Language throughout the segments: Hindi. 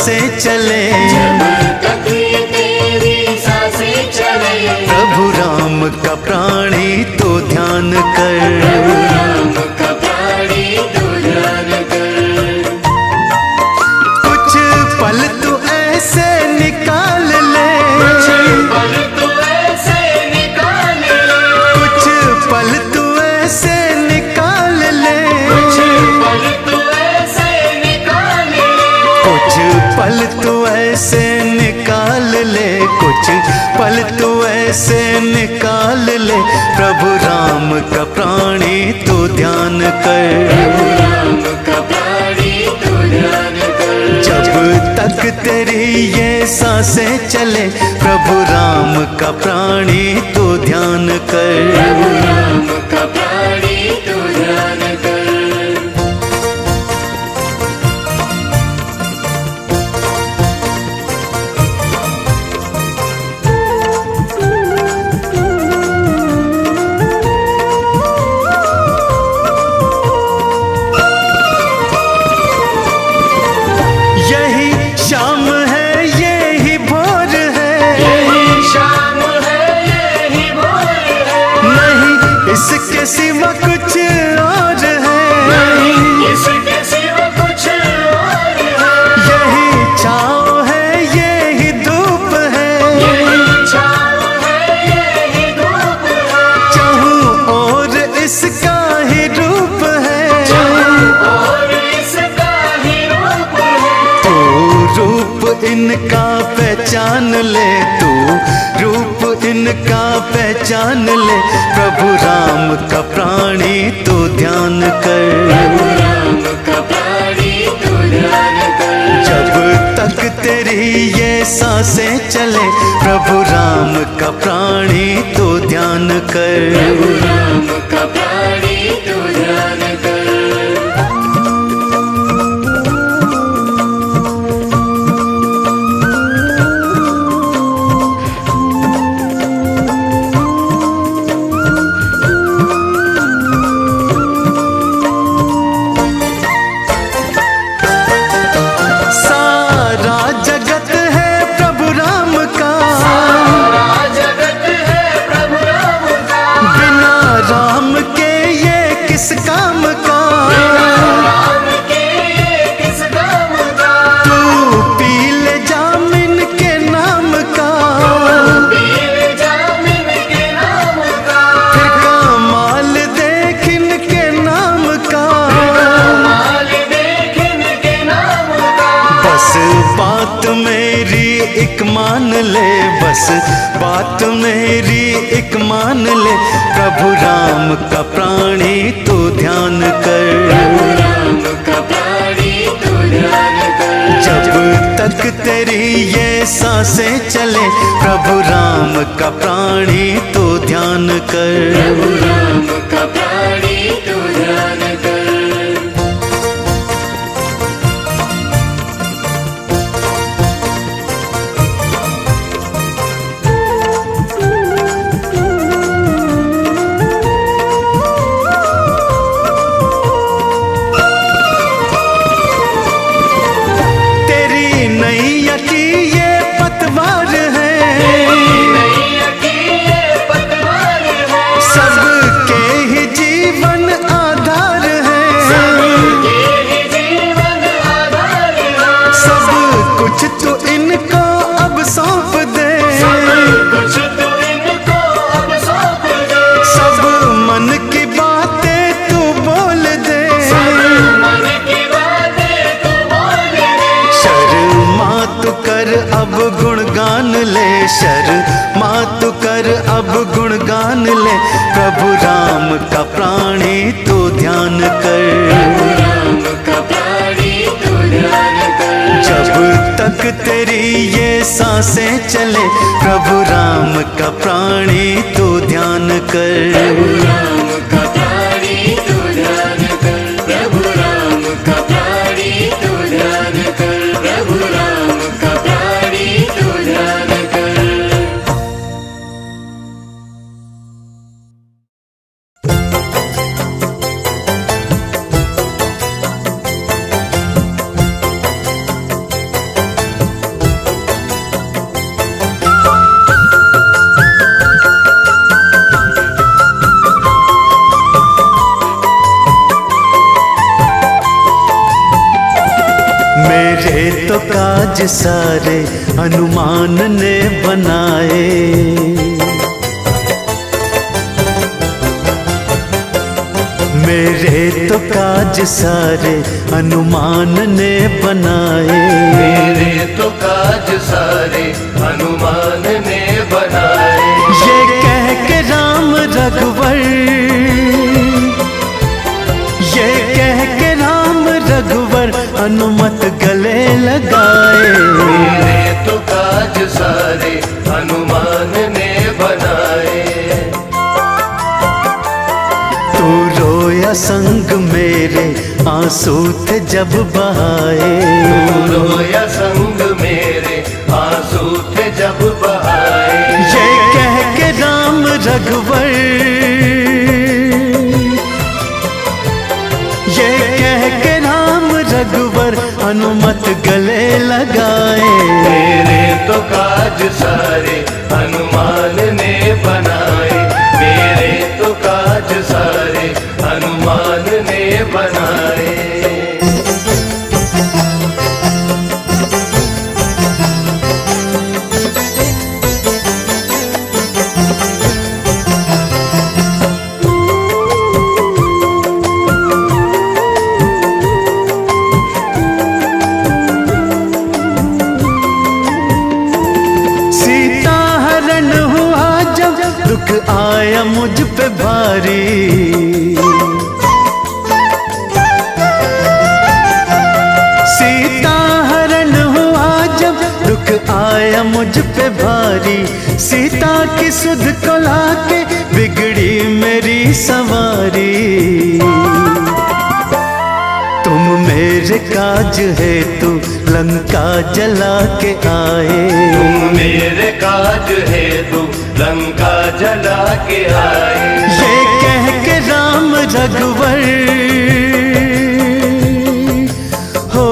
सांसें चले, जब तक ये तेरी सांसें चले, प्रभु राम का प्राणी तो ध्यान कर, प्रभु राम का प्राणी तू ध्यान कर। कुछ पल तू ऐसे निकाल ले, कुछ पल तू ऐसे निकाल ले, कुछ पल तू ऐसे निकाल ले, कुछ पल तू ऐसे निकाल ले, कुछ पल तू ऐसे निकाल ले, कुछ पल तू ऐसे निकाल ले, प्रभु राम का प्राणी तू ध्यान कर, प्रभु राम का प्राणी तू ध्यान कर। जब तक तेरी ये सांसें चले, प्रभु राम का प्राणी तू ध्यान कर, प्रभु राम का प्राणी तू ध्यान कर। यही शाम है यही भोर है, यही शाम है यही भोर है, नहीं इसके सिवा कुछ और है, नहीं इसके सिवा कुछ और है, यही छाँव है यही धूप है, यही छाँव है यही धूप है, चाहूं और इसका ही रूप है, और इसका ही रूप है। तू रूप इनका पहचान ले, तू रूप इनका पहचान ले, प्रभु राम का प्राणी तू ध्यान कर, प्रभु राम का प्राणी तू ध्यान कर। जब तक तेरी ये सांसें चले, प्रभु राम का प्राणी तू ध्यान कर, प्रभु राम का प्राणी तू ध्यान कर। सारा जगत है प्रभु राम का, सारा जगत है प्रभु राम का, बिना राम के ये किस काम का, राम के ये किस काम का। तू पी ले जामिन के नाम का, पीर जामिन के नाम का, फिर कमाल देख इनके नाम का, माल देखन के नाम का। बस बात मेरी एक मान ले, बस बात मेरी एक मान ले, प्रभु राम का प्राणी तू ध्यान कर, प्रभु राम का प्राणी तू ध्यान कर। जब तक तेरी ये सांसें चले, प्रभु राम का प्राणी तू ध्यान कर, प्रभु राम का प्राणी तू ध्यान कर। तेरी नैया की ये पतवार है, नैया की ये पतवार है, सबके ही जीवन आधार है, सबके ही जीवन आधार है। सब कुछ तो इनको अब सौंप दे, सब कुछ तो इनको अब सौंप दे, सब मन की बातें तू बोल दे, सब मन की बातें तू बोल दे। शर्मा तू कर अब गुणगान ले, शर्मा तू कर अब गुणगान ले, प्रभु राम का प्राणी तू ध्यान कर, प्रभु राम का प्राणी तू ध्यान कर। जब तक तेरी ये सांसें चले, प्रभु राम का प्राणी तू ध्यान कर, प्रभु राम का प्राणी तू ध्यान कर। प्रभु राम का प्राणी तू ध्यान कर। प्रभु राम का प्राणी तू ध्यान कर। तो काज सारे हनुमान ने बनाए। मेरे तो काज सारे हनुमान ने बनाए। मेरे तो काज सारे हनुमान ने बनाए। ये कह के राम रघुवर, ये कह के राम रघुवर हनुमत गले लगाए। मेरे तो काज सारे हनुमान ने बनाए। तू रोया संग मेरे आंसू थे जब बहाए। तू रोया संग मेरे आंसू थे जब बहाए। ये कह के राम रघुवर, ये कह के राम रघुवर हनुमत गले लगाए। मेरे तो काज सारे हनुमान ने बनाए। मेरे तो काज सारे हनुमान ने बनाए। सीता हरण हुआ जब दुख आया मुझ पे भारी। सीता हरण हुआ जब दुख आया मुझ पे भारी। सीता की सुध को लाके बिगड़ी मेरी सवारी। तुम मेरे काज है तू लंका जला के आए। तुम मेरे काज है तू लंका जला के आए। ये कह के राम रघुवर, हो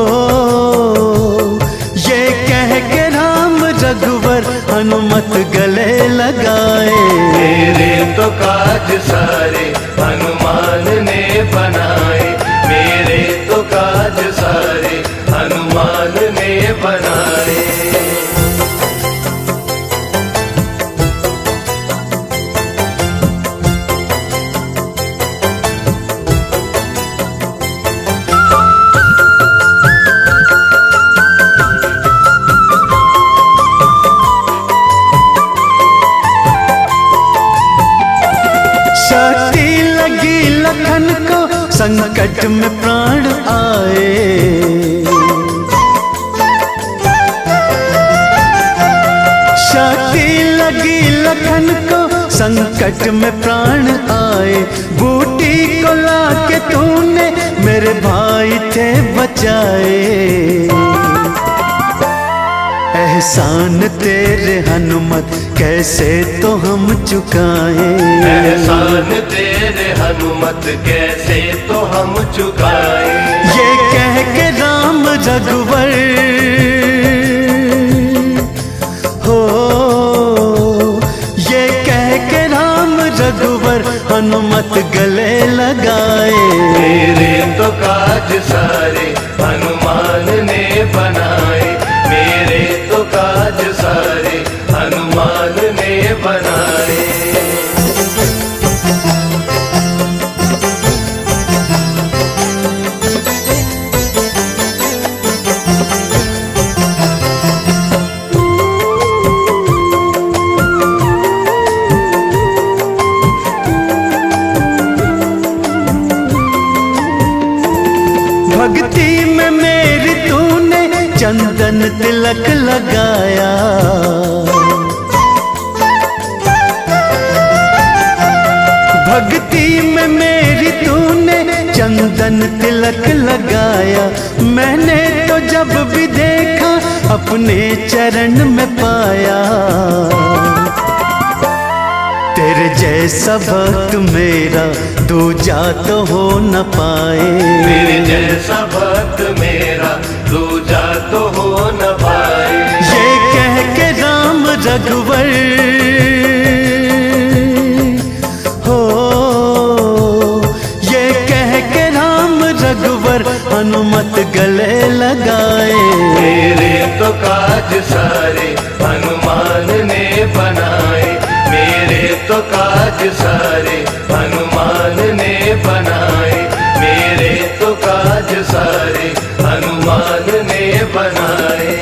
ये कह के राम रघुवर हनुमत गले लगाए। मेरे तो काज सारे हनुमान ने बनाए। मेरे तो काज सारे हनुमान ने बनाए। शक्ति लगी लखन को संकट में प्राण आए। शक्ति लगी लखन को संकट में प्राण आए। बूटी को लाके तूने मेरे भाई थे बचाए। एहसान तेरे हनुमत कैसे तो हम चुकाएं। एहसान तेरे हनुमत कैसे तो हम चुकाए। ये कह के राम रघुवर, हो ये कह के राम रघुवर हनुमत गले लगाए। मेरे तो काज सारे हनुमान ने बनाए। मेरे तो काज सारे हनुमान ने बनाए। भक्ति में मेरी तूने चंदन तिलक लगाया। भक्ति में मेरी तूने चंदन तिलक लगाया। मैंने तो जब भी देखा अपने चरण में पाया। तेरे जैसा भक्त मेरा दूजा तो हो न पाए। तेरे जैसा भक्त मेरा दूजा तो हो न पाए। ये कह के राम रघुवर, हो ये कह के राम रघुवर हनुमत गले लगाए। तो काज सारे हनुमान ने बनाए, मेरे तो काज सारे हनुमान ने बनाए, मेरे तो काज सारे हनुमान ने बनाए।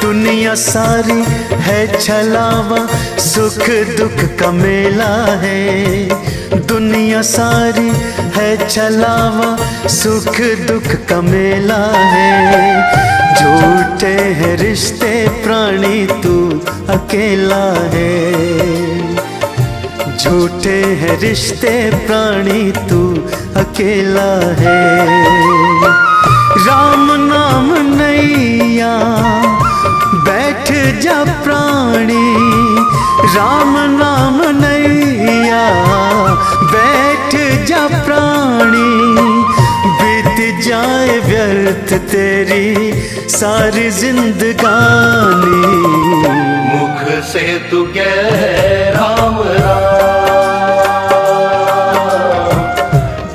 दुनिया सारी है छलावा, सुख दुख का मेला है। दुनिया सारी है छलावा, सुख दुख का मेला है। झूठे हैं रिश्ते प्राणी, तू अकेला है। झूठे हैं रिश्ते प्राणी, तू अकेला है। राम नाम नैया बैठ जा प्राणी, राम नाम नैया बैठ जा प्राणी। बीत जाए व्यर्थ तेरी सारी जिंदगानी। मुख से तू कह राम राम,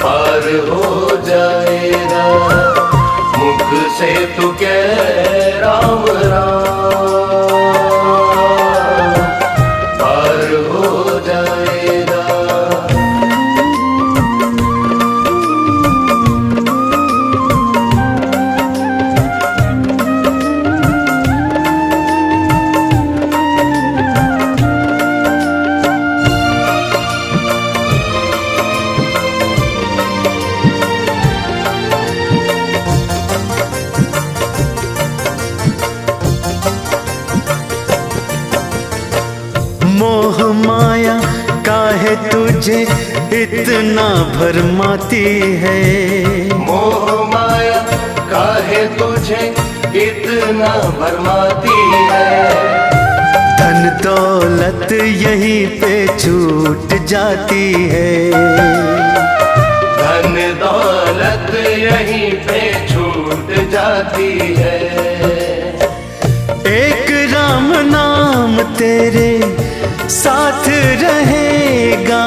पार हो जाएगा। मुख से तू कह राम राम, पार हो जाएगा। मोह माया काहे तुझे इतना भरमाती है। मोह माया काहे तुझे इतना भरमाती है। धन दौलत यहीं पे छूट जाती है। धन दौलत यहीं पे छूट जाती है। एक राम नाम तेरे साथ रहेगा,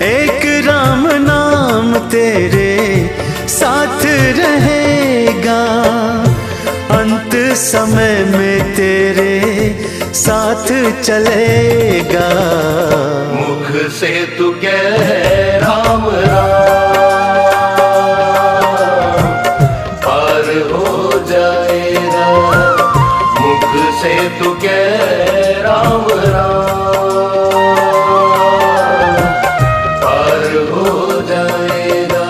एक राम नाम तेरे साथ रहेगा। अंत समय में तेरे साथ चलेगा। मुख से तू कह राम राम, पार हो जाएगा। मुख से तू कह राम राम, पार हो जाएगा।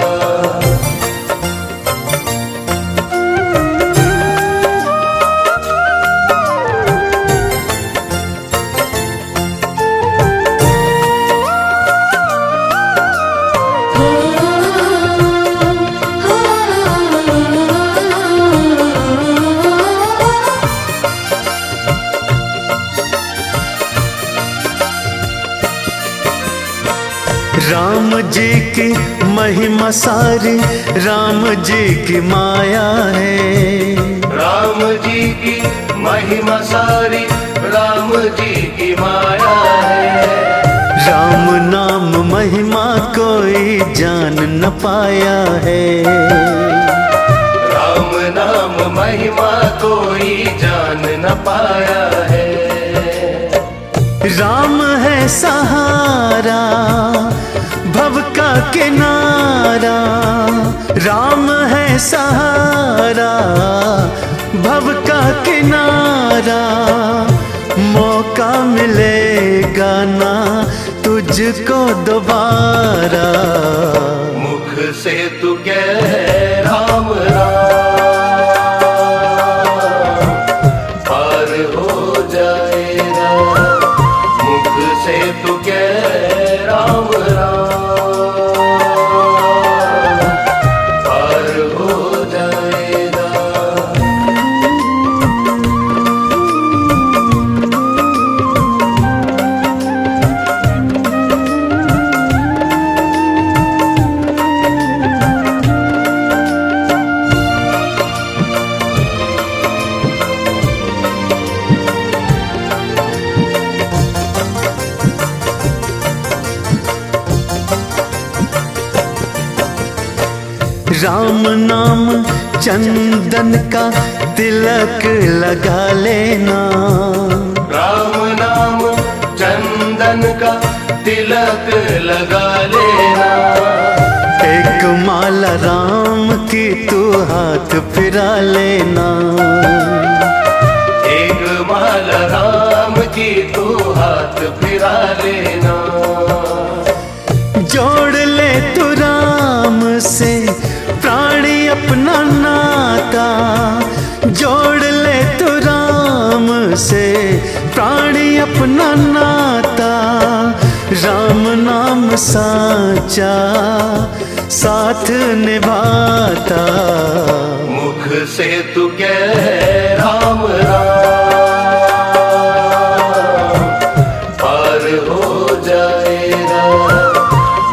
राम जी की महिमा सारी राम जी की माया है। राम जी की महिमा सारी राम जी की माया है। राम नाम महिमा कोई जान न पाया है। राम नाम महिमा कोई जान न पाया है। राम है सहारा भव का किनारा, राम है सहारा भव का किनारा। मौका मिलेगा ना तुझको दोबारा। मुख से तू कह राम राम, पार हो जाएगा। मुख से तू कह राम राम, पार हो जाएगा। राम नाम चंदन का तिलक लगा लेना, राम नाम चंदन का तिलक लगा लेना। एक माला राम की तू हाथ फिरा लेना, एक माला राम की तू हाथ फिरा लेना। जोड़ ले तू राम से प्राणी अपना नाता, जोड़ ले तू राम से प्राणी अपना नाता। राम नाम साचा साथ निभाता, मुख से तू कह राम राम, पार हो जाएगा।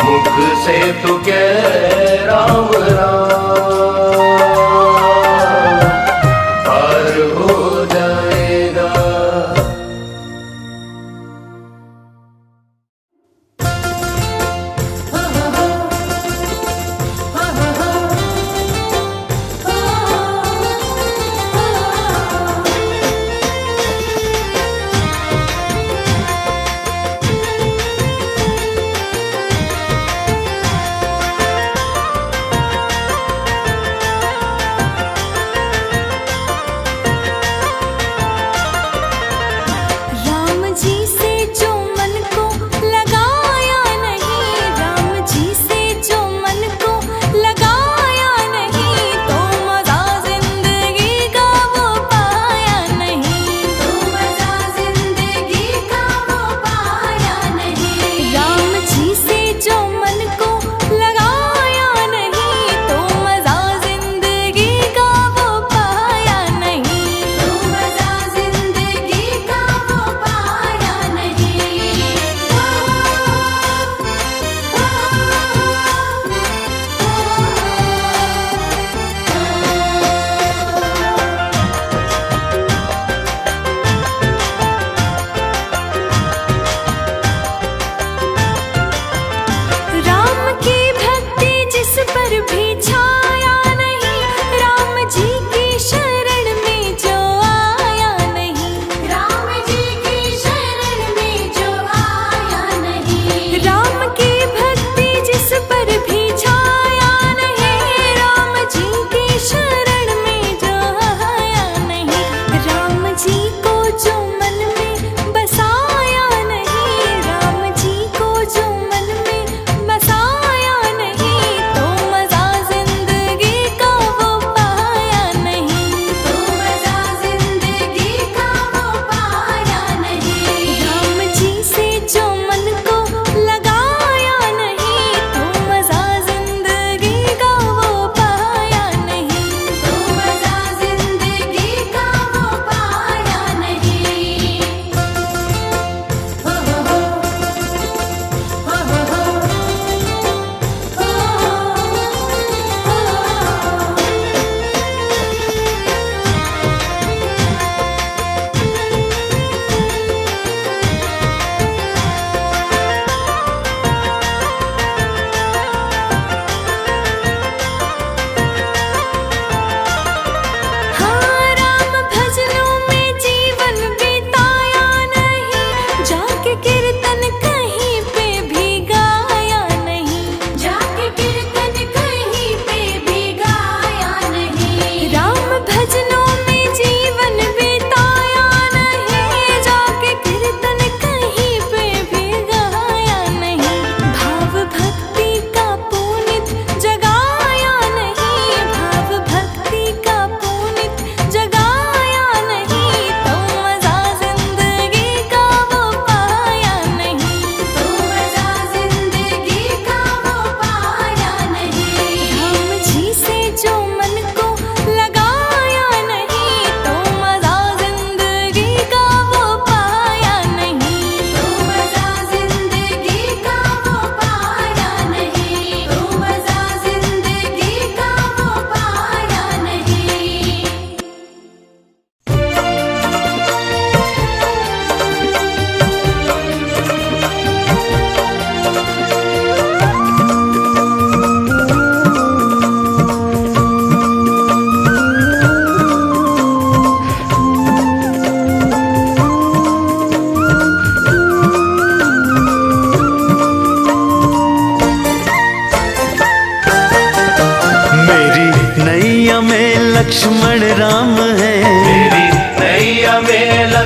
मुख से तू कह राम राम, पार हो जाएगा।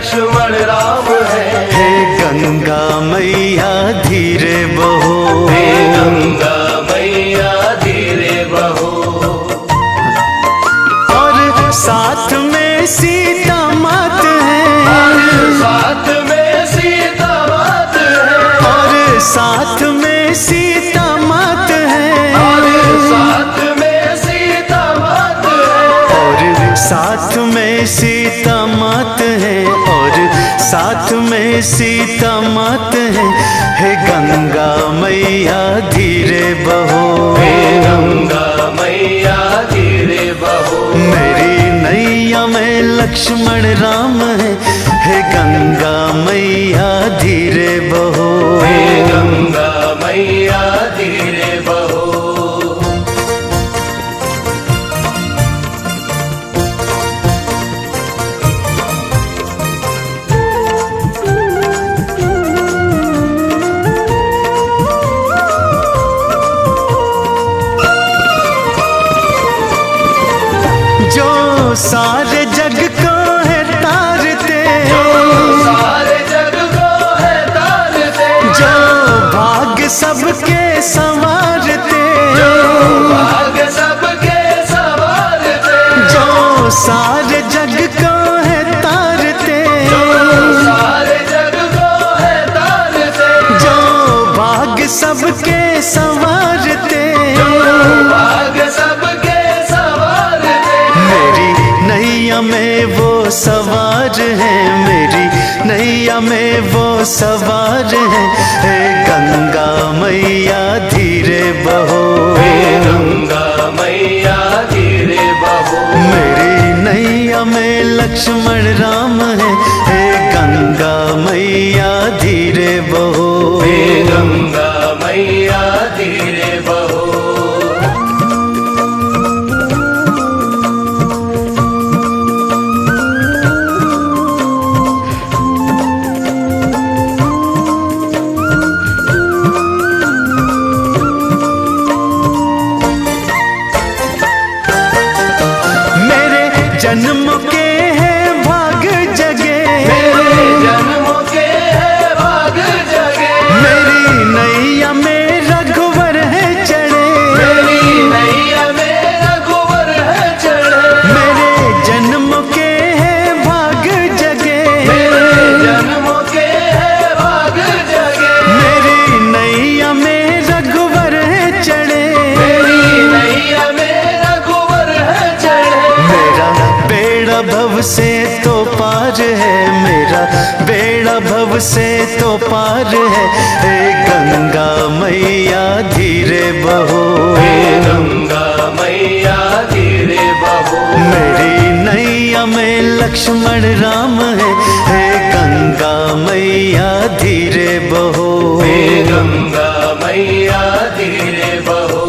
लक्ष्मण राम है। हे गंगा मैया धीरे बहो, हे गंगा मैया धीरे बहो। और साथ में सीता मात है, और साथ में सीता मात है। और साथ में सीता मात है, और साथ में सीता मात है। और साथ में सीता मात है, और साथ में सीता मात है। हे गंगा मैया धीरे बहो, हे गंगा मैया धीरे बहो। मेरी नैया में लक्ष्मण राम है। हे गंगा मैया धीरे बहो, हे गंगा मैया धीरे बहो। जो सारे जग को है तारते, जो सारे जग को है तारते, जो भाग्य सबके संवारते, जो भाग्य सबके संवारते, जो सारे जग को है तारते, जो सारे जग को है तारते, जो भाग्य सबके संवारते, जो भाग्य सबके संवारते। मेरी नैया में वो सवार है, मेरी नैया में वो सवार है। हे गंगा मैया धीरे बहो, हे गंगा मैया धीरे बहो। मेरी नैया में लक्ष्मण राम है। हे गंगा मैया धीरे बहो, हे गंगा मैया धीरे बहो। जन्म के है भाग जगे, मेरे जन्म के है भाग जगे। मेरी नैया में रघुवर है चढ़े, मेरी नैया में रघुवर है चढ़े। मेरे जन्म के है भाग जगे, मेरे जन्म के है भाग जगे। मेरी नैया में रघुवर है चढ़े, मेरी नैया में रघुवर है चढ़े। मेरा बेड़ा भव से तो पार है, मेरा बेड़ा भव से तो पार है। हे गंगा मैया धीरे बहो, हे गंगा मैया धीरे बहो। मेरी नैया में लक्ष्मण राम है। हे गंगा मैया धीरे बहो, हे गंगा मैया धीरे बहो।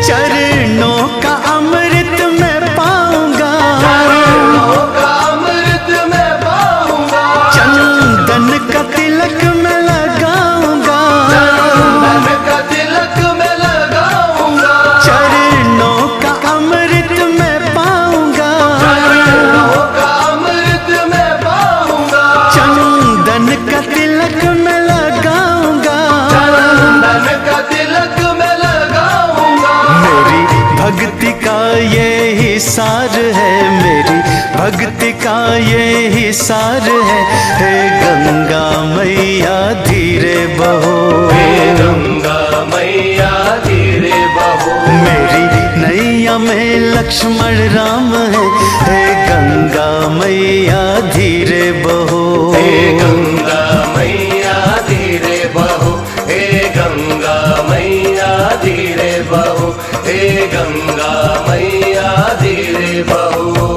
चरणों का अमृत मैं पाऊंगा, चरणों का अमृत मैं पाऊंगा। चंदन का तिलक मैं लगाऊंगा, चंदन का तिलक मैं लगाऊंगा। चरणों का अमृत मैं पाऊंगा, चरणों का अमृत मैं पाऊंगा। चंदन का तिलक मैं लगाऊंगा, चंदन का तिलक मैं लगाऊंगा। मेरी भक्ति का ये ही सार है, मेरी भक्ति का ये ही सार है। हे गंगा मैया धीरे बहो, हे गंगा मैया धीरे बहो। मेरी नैया में लक्ष्मण राम है। हे गंगा मैया धीरे बहो, हे गंगा मैया धीरे बहो। हे गंगा मैया धीरे बहो। हे गंगा मैया धीरे बहो।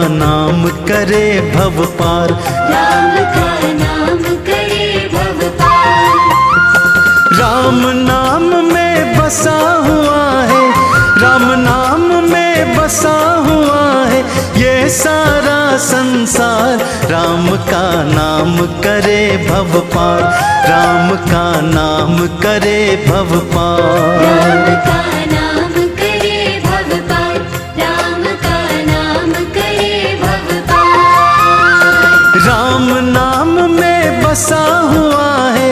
नाम करे भव पार, राम का नाम करे भव पार। राम नाम में बसा हुआ है, राम नाम में बसा हुआ है ये सारा संसार। राम का नाम करे भव पार, राम का नाम करे भव पार। राम का नाम करे भव पार, राम का नाम करे भव पार। राम नाम में बसा हुआ है,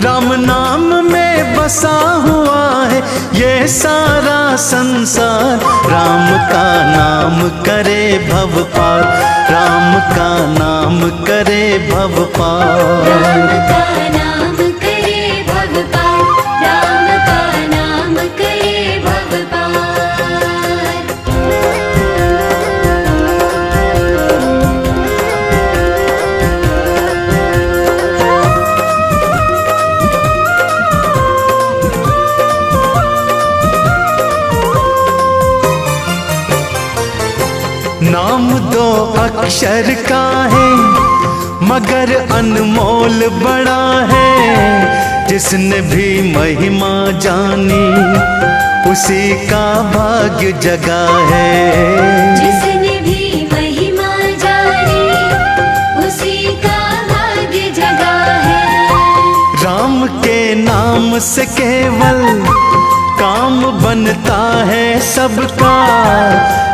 राम नाम में बसा हुआ है ये सारा संसार। राम का नाम करे भव पार, राम का नाम करे भव पार। राम का नाम करे भव पार, राम का नाम करे भव पार। नाम दो अक्षर का है मगर अनमोल बड़ा है। जिसने भी महिमा जानी उसी का भाग्य जगा है। जिसने भी महिमा जानी उसी का भाग्य जगा है। राम के नाम से केवल काम बनता है सबका।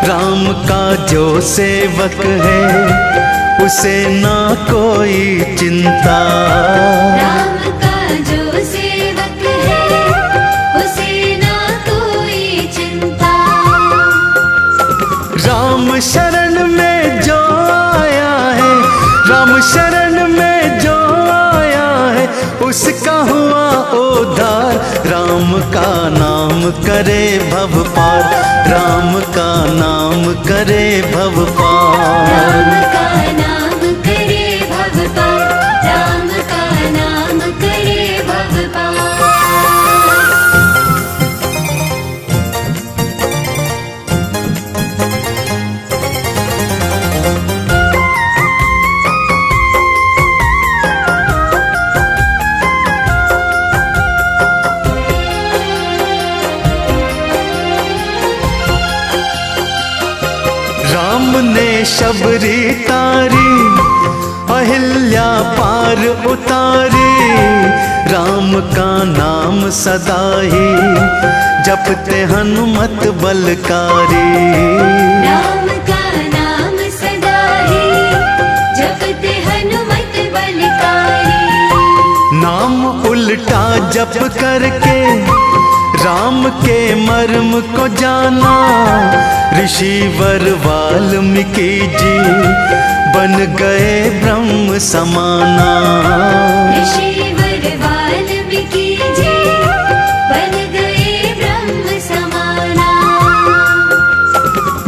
राम का जो सेवक है उसे ना कोई चिंता। राम का जो सेवक है उसे ना कोई चिंता। राम शरण में जो आया है, राम शरण में जो आया है उसका हुआ उद्धार। राम का नाम करे भव पार, राम का नाम करे भव पार। राम का नाम करे भव पार, राम का नाम करे भव पार। राम ने शबरी तारी अहिल्या पार उतारी। राम का नाम सदा ही जपते हनुमत बलकारी। राम का नाम सदा ही जपते हनुमत बलकारी। नाम उल्टा जप करके राम के मर्म को जाना। ऋषिवर वाल्मीकि जी बन गए ब्रह्म समाना। ऋषिवर वाल्मीकि जी बन गए ब्रह्म समाना।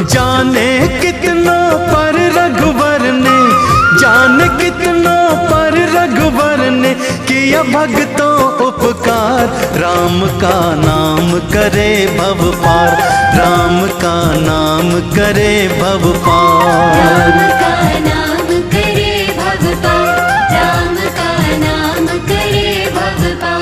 जाने कितनों पर रघुवर ने, जाने कितनों पर रघुवर ने किया भक्तों उपकार। राम का नाम करे भव पार, राम का नाम करे भव पार। राम का नाम करे भव पार, राम का नाम करे भव पार।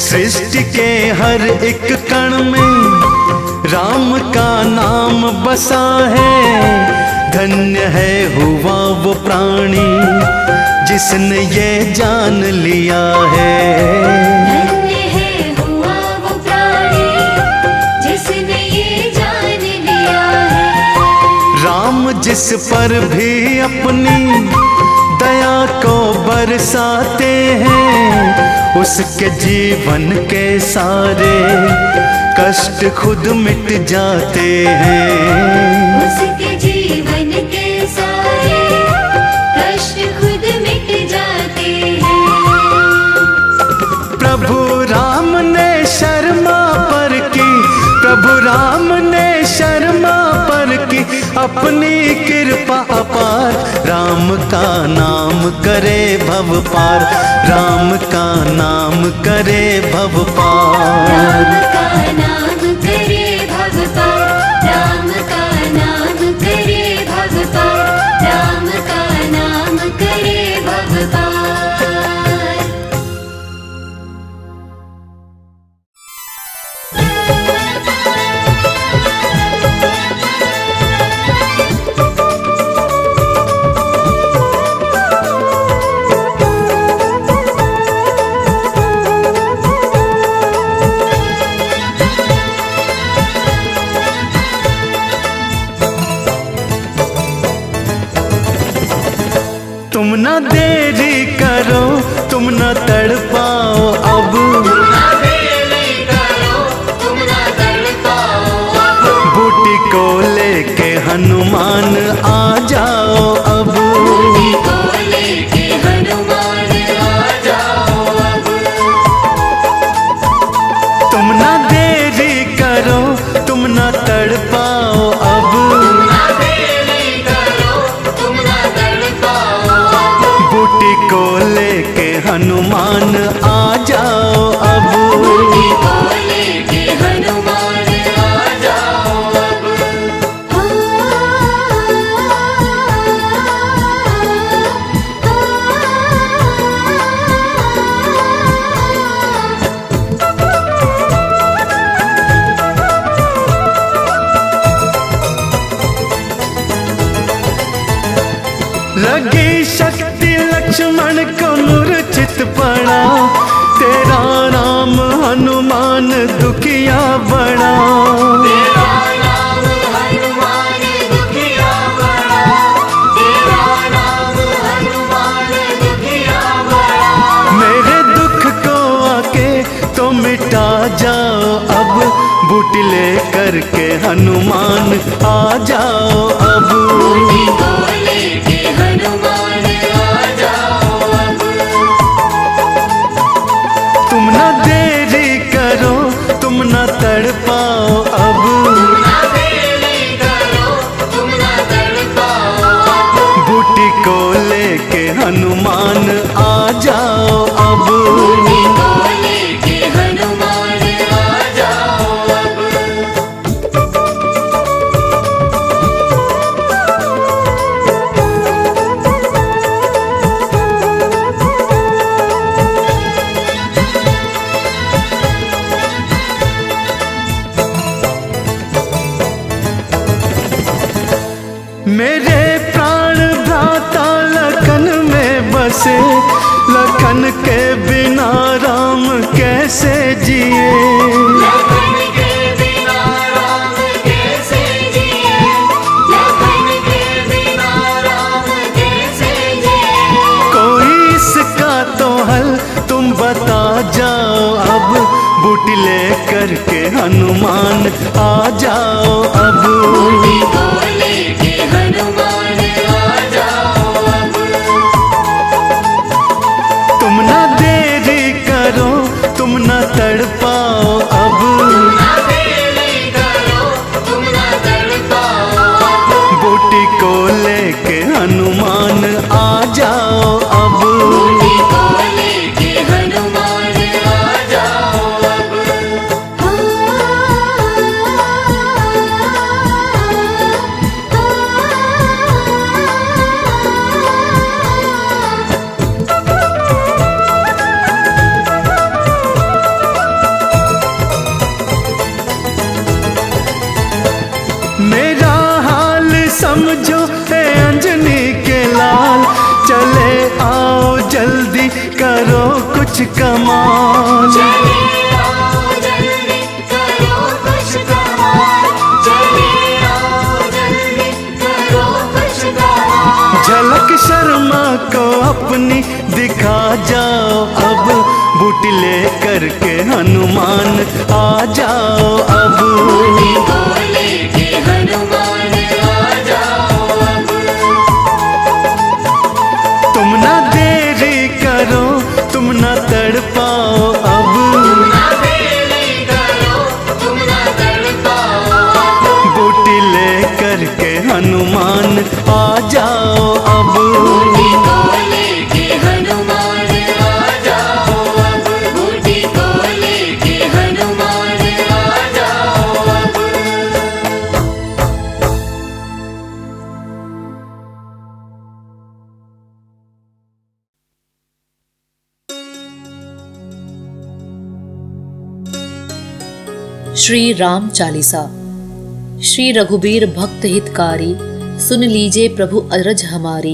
सृष्टि के हर एक कण में राम का नाम बसा है। धन्य है हुआ वो प्राणी जिसने ये जान लिया है। धन्य है हुआ वो प्राणी जिसने ये जान लिया है। राम जिस पर भी अपनी दया को बरसाते हैं उसके जीवन के सारे कष्ट खुद मिट जाते हैं। उसके जीवन के सारे कष्ट खुद मिट जाते हैं। प्रभु राम ने शर्मा पर की, प्रभु राम ने शर्मा अपनी कृपा अपार, राम का नाम करे भव पार, राम का नाम करे भव पार। राम का नाम करे भव पार, राम का नाम करे भव पार, राम का नाम करे भव पार। तुम न देरी करो, तुम न तड़पाओ अब, बूटी को लेके हनुमान आ जाओ अब, तुम न देरी करो, तुम न तड़पाओ अब, बूटी को लेके हनुमान आ जाओ अब, लगी शक्ति लक्ष्मण को मूर्छित पड़ा, तेरा नाम हनुमान दुखिया बड़ा, मेरे दुख को आके तो मिटा जाओ अब, बूटी ले करके हनुमान आ जाओ अब, तुम न देरी करो, तुम न तड़पाओ अब, बूटी को लेके हनुमान आ जाओ अब, मेरे प्राण भ्राता लखन में बसे, लखन के बिना राम कैसे जिए, कोई इसका तो हल तुम बता जाओ अब, बूटी ले करके हनुमान आ जाओ अब, तुम न देरी करो, तुम न तड़पाओ अब, बूटी को लेके हनुमान आ जाओ अब, मेरा हाल समझो है अंजनी के लाल, चले आओ जल्दी करो कुछ कमाल, झलक शर्मा को अपनी दिखा जाओ अब, बूटी ले करके हनुमान आ जाओ अब, तुम न देरी करो, तुम न तड़पाओ अब, बूटी ले करके हनुमान हनुमान आ जाओ अब। बूटी को लेके हनुमान आ जाओ अब, बूटी को लेके हनुमान आ जाओ अब। श्री राम चालीसा। श्री रघुबीर भक्त हितकारी, सुन लीजिए प्रभु अरज हमारी।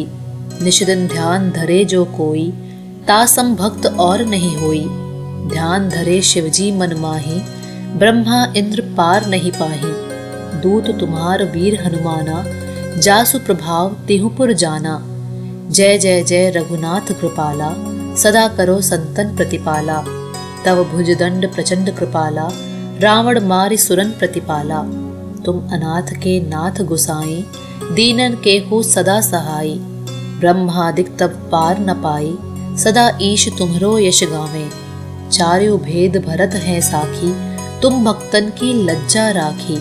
निशिदिन ध्यान धरे जो कोई, तासम भक्त और नहीं होई। ध्यान धरे शिवजी मन माही, ब्रह्मा इंद्र पार नहीं पाही। दूत तुम्हार वीर हनुमाना, जासु प्रभाव तिहुपुर जाना। जय जय जय रघुनाथ कृपाला, सदा करो संतन प्रतिपाला। तव भुजदंड प्रचंड कृपाला, रावण मारि सुरन प्रतिपाला। तुम अनाथ के नाथ गुसाई, दीनन के हो सदा सहाई। ब्रह्मादिक तब पार न पाई, सदा ईश तुम्हरो यश गावे। चार्यो भेद भरत हैं साखी, तुम भक्तन की लज्जा राखी।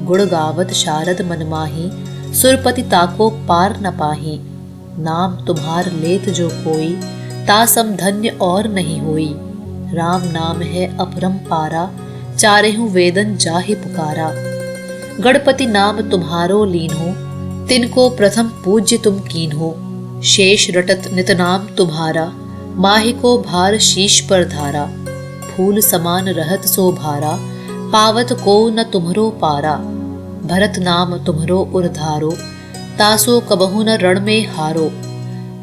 गुण गावत शारद मन माही, सुरपति ताको पार न पाही। नाम तुम्हार लेत जो कोई, तासम धन्य और नहीं होई। राम नाम है अपरम पारा, चारेहु वेदन जाहि पुकारा। गणपति नाम तुम्हारो लीन हो, तिनको प्रथम पूज्य तुम कीन हो। शेष रटत नित नाम तुम्हारा, माहि को भार शीश पर धारा। फूल समान रहत सो भारा, पावत को न तुम्हरो पारा। भरत नाम तुम्हरो उरधारो, तासो कबहु न रण में हारो।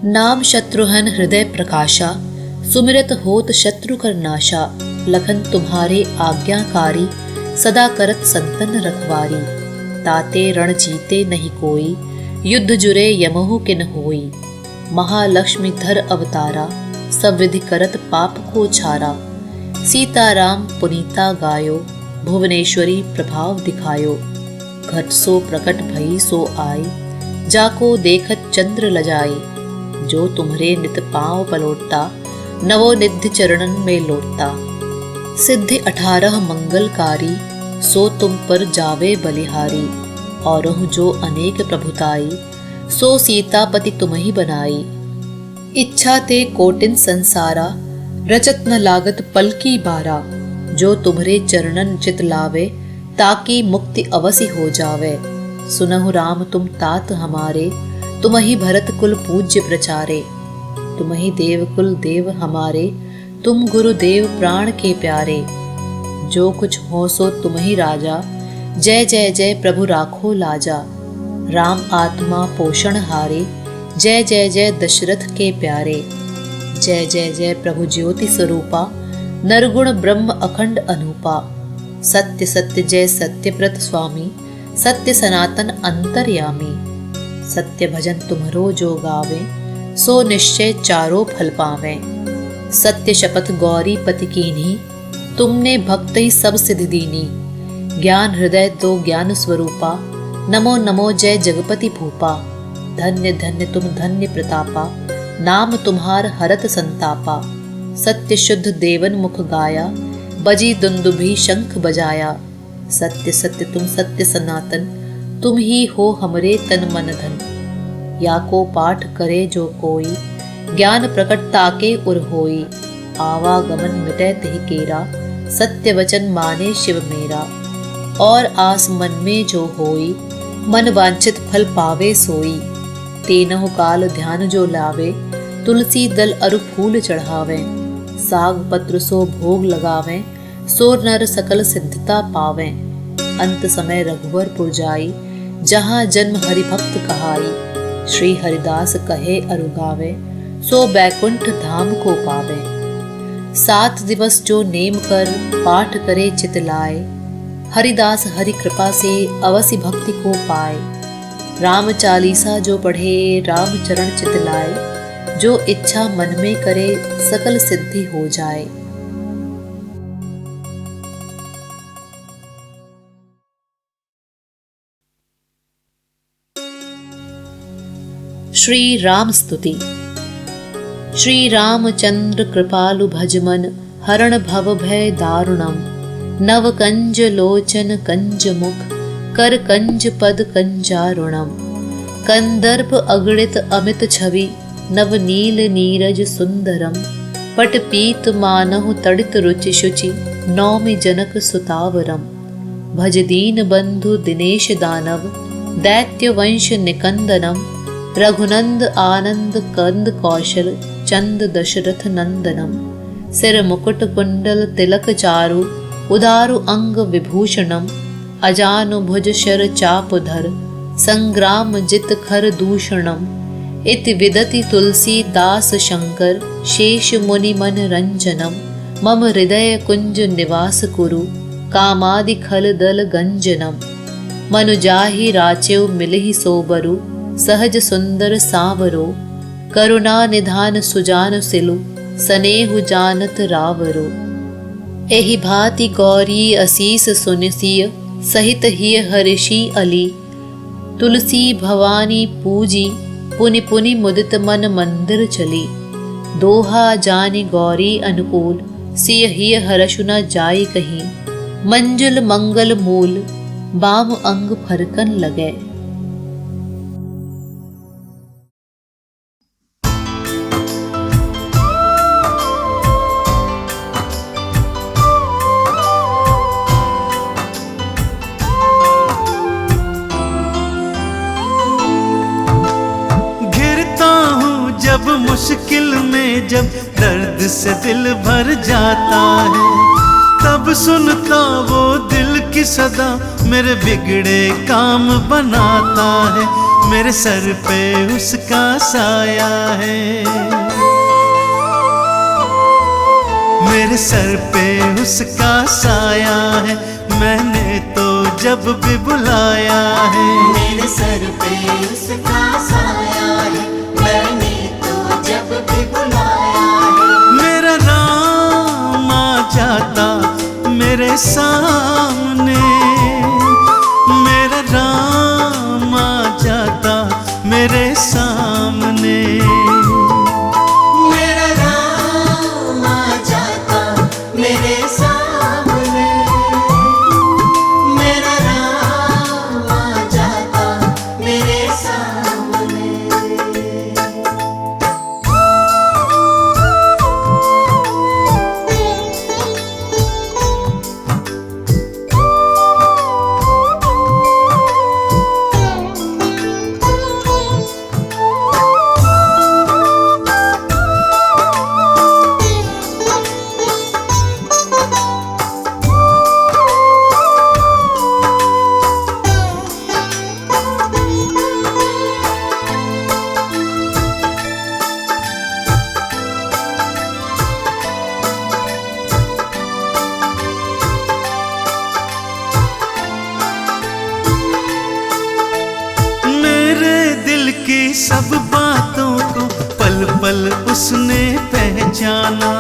नाम शत्रुहन हृदय प्रकाशा, सुमिरत होत शत्रु कर नाशा। लखन तुम्हारे आज्ञाकारी, सदा करत संतन रखवारी। ताते रण जीते नहीं कोई, युद्ध जुरे यमहु किन होई। महालक्ष्मी धर अवतारा, सब विधि करत पाप को छारा। सीताराम पुनीता गायो, भुवनेश्वरी प्रभाव दिखायो। घट सो प्रकट भई सो आई, जाको देखत चंद्र लजाई। जो तुम्हरे नित पाँव पलोटता, नवो निधि चरणन में लोटता। सिद्धि 18 मंगलकारी, सो तुम पर जावे बलिहारी। और जो अनेक प्रभुताई, सो सीतापति तुम ही बनाई। इच्छा ते कोटिन संसारा, रचत न लागत पल की बारा। जो तुम्हरे चरणन चित लावे, ताकि मुक्ति अवसि हो जावे। सुनहु राम तुम तात हमारे, तुम ही भरत कुल पूज्य प्रचारे। तुम ही देव कुल देव हमारे, तुम गुरुदेव प्राण के प्यारे। जो कुछ हो सो तुम ही राजा, जय जय जय प्रभु राखो लाजा। राम आत्मा पोषण हारे, जय जय जय दशरथ के प्यारे। जय जय जय प्रभु ज्योति स्वरूपा, नरगुण ब्रह्म अखंड अनूपा। सत्य सत्य जय सत्यव्रत स्वामी, सत्य सनातन अंतर्यामी। सत्य भजन तुम्हरो जो गावे, सो निश्चय चारों फल पावे। सत्य शपथ गौरी पति कीन्ही, तुमने भक्त ही सब सिद्धि दीनी। ज्ञान हृदय दो ज्ञान स्वरूपा, नमो नमो जय जगपति भूपा। धन्य धन्य तुम धन्य प्रतापा, नाम तुम्हार हरत संतापा। सत्य शुद्ध देवन मुख गाया, बजी दुंदुभी शंख बजाया। सत्य सत्य तुम सत्य सनातन, तुम ही हो हमरे तन मन धन। या को पाठ करे जो कोई, ज्ञान प्रकट ताके उर होई। आवागमन मिटै तिहि केरा, सत्य वचन माने शिव मेरा। और आस मन में जो होई, मन वांछित फल पावे सोई। तीनों काल ध्यान जो लावे, तुलसी दल अरु फूल चढ़ावे। साग पत्र सो भोग लगावे, सो नर सकल सिद्धता पावे। अंत समय रघुवर जाई, जहाँ जन्म हरि भक्त कहाई। श्री हरिदास कहे अरु गावे, सो बैकुंठ धाम को पावे। 7 दिवस जो नेम कर, पाठ करे चित लाए। हरिदास हरि कृपा से, अवसि भक्ति को पाए। राम चालीसा जो पढ़े, राम चरण चित लाए। जो इच्छा मन में करे, सकल सिद्धि हो जाए। श्री राम स्तुति। श्री रामचंद्र कृपालु भजमन, हरण भव भय दारुणम। नव कंज लोचन कंज मुख, कर कंज पद कंजारुणम। कंदर्प अगणित अमित छवि, नवनील नीरज सुंदरम। पट पीत मानहु तड़ित रुचि शुचि, नौमि जनक सुतावरम। भज दीन बंधु दिनेश दानव, दैत्य वंश निकंदनम। रघुनंद आनंद कंद कौशल, चंद दशरथ नंदनम। सिर मुकुट कुंडल तिलक चारु, उदारु अंग विभूषणम। अजानु भुज शर चापधर, संग्राम जित खर दूषणम। इति विदति तुलसी दास शंकर, शेष मुनि मन रंजनम। मम हृदय कुंज निवास कुरु, कामादि खल दल गंजनम। मनु जाहि राच्यउ मिलहि सोबरु, सहज सुंदर सांवरो। करुणा निधान सुजान सिलु, सनेहु जानत रावरो। एहि भांति गौरी असीस सुनसिय, सहित हिय हर्षि अली। तुलसी भवानी पूजी, पुनि पुनि मुदित मन मंदिर चली। दोहा जानि गौरी अनुकूल, सिय हिय हर्षु न जाय कहीं। मंजुल मंगल मूल, बाम अंग फरकन लगे। जब मुश्किल में, जब दर्द से दिल भर जाता है, तब सुनता वो दिल की सदा, मेरे बिगड़े काम बनाता है। मेरे सर पे उसका साया है, मेरे सर पे उसका साया है। मैंने तो जब भी बुलाया है, मेरे सर पे उसका साया है, मैंने तो जब भी बुलाया है। मेरा राम आ जाता मेरे सामने, मेरा राम आ जाता मेरे सामने। मेरा राम आ जाता मेरे सामने, मेरा राम आ जाता मेरे सामने। सब बातों को पल पल उसने पहचाना।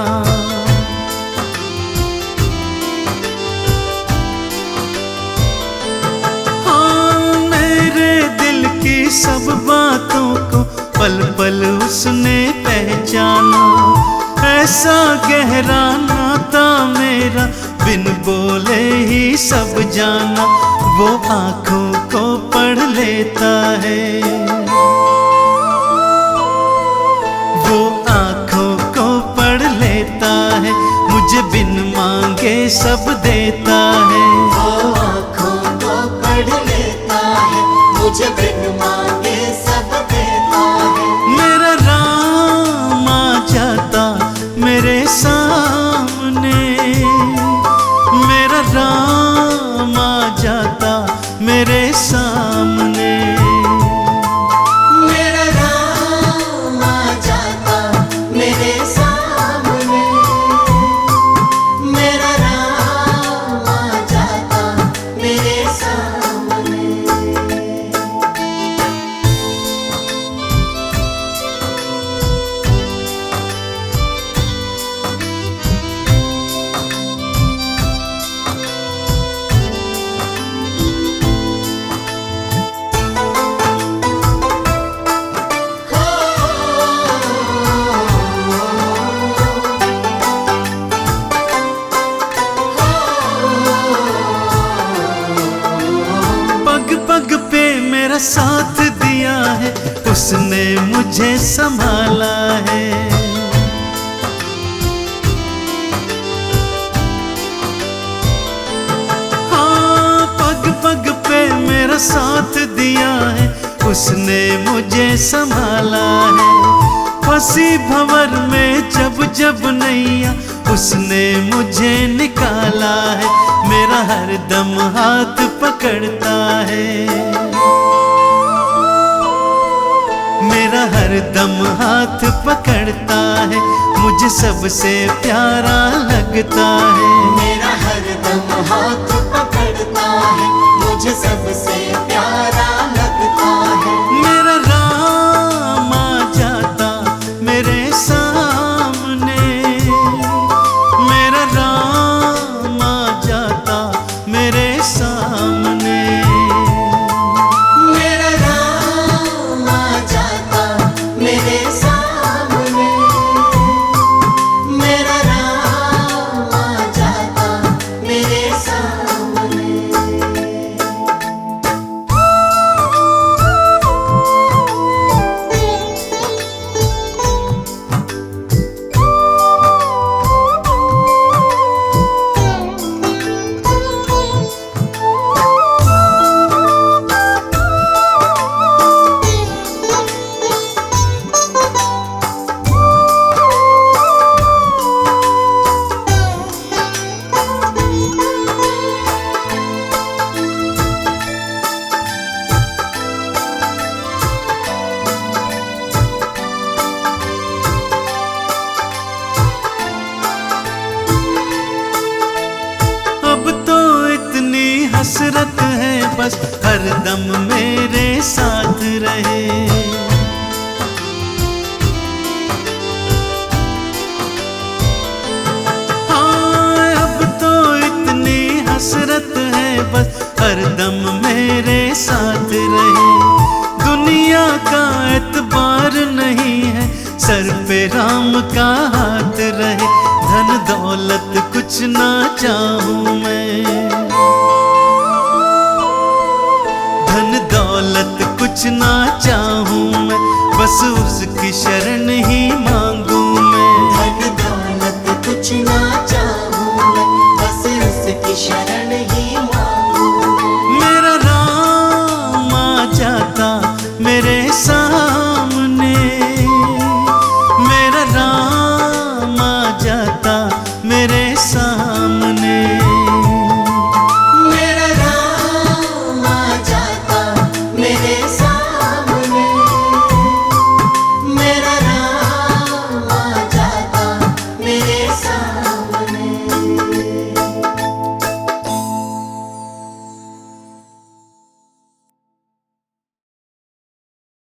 हाँ, मेरे दिल की सब बातों को पल पल उसने पहचाना। ऐसा गहरा नाता मेरा, बिन बोले ही सब जाना। वो आँखों को पढ़ लेता है, वो आँखों को पढ़ लेता है। मुझे बिन मांगे सब देता है, वो आँखों को पढ़ लेता है, मुझे बिन मांगे सब देता है। मेरा राम आ जाता मेरे सामने, मेरा राम आ जाता मेरे सामने। मेरा राम आ जाता मेरे सामने, मेरा राम आ जाता मेरे सामने। उसने मुझे संभाला है। हाँ, पग पग पे मेरा साथ दिया है, उसने मुझे संभाला है। फंसी भंवर में जब जब नैया, उसने मुझे निकाला है। मेरा हरदम हाथ पकड़ता है, मेरा हरदम हाथ पकड़ता है, मुझे सबसे प्यारा लगता है। मेरा हरदम हाथ पकड़ता है, मुझे सबसे प्यारा लगता है। मेरा राम आ जाता मेरे सामने, मेरा राम आ जाता मेरे सामने। मेरा राम आ जाता मेरे सामने, मेरा राम आ जाता मेरे सामने। अब तो इतनी हसरत है, बस हरदम मेरे साथ रहे। हाँ, अब तो इतनी हसरत है, बस हरदम मेरे साथ रहे। दुनिया का एतबार नहीं है, सर पे राम का हाथ रहे। धन दौलत कुछ ना चाहूं मैं, धन दौलत कुछ ना चाहूं मैं, बस उसकी शरण ही मां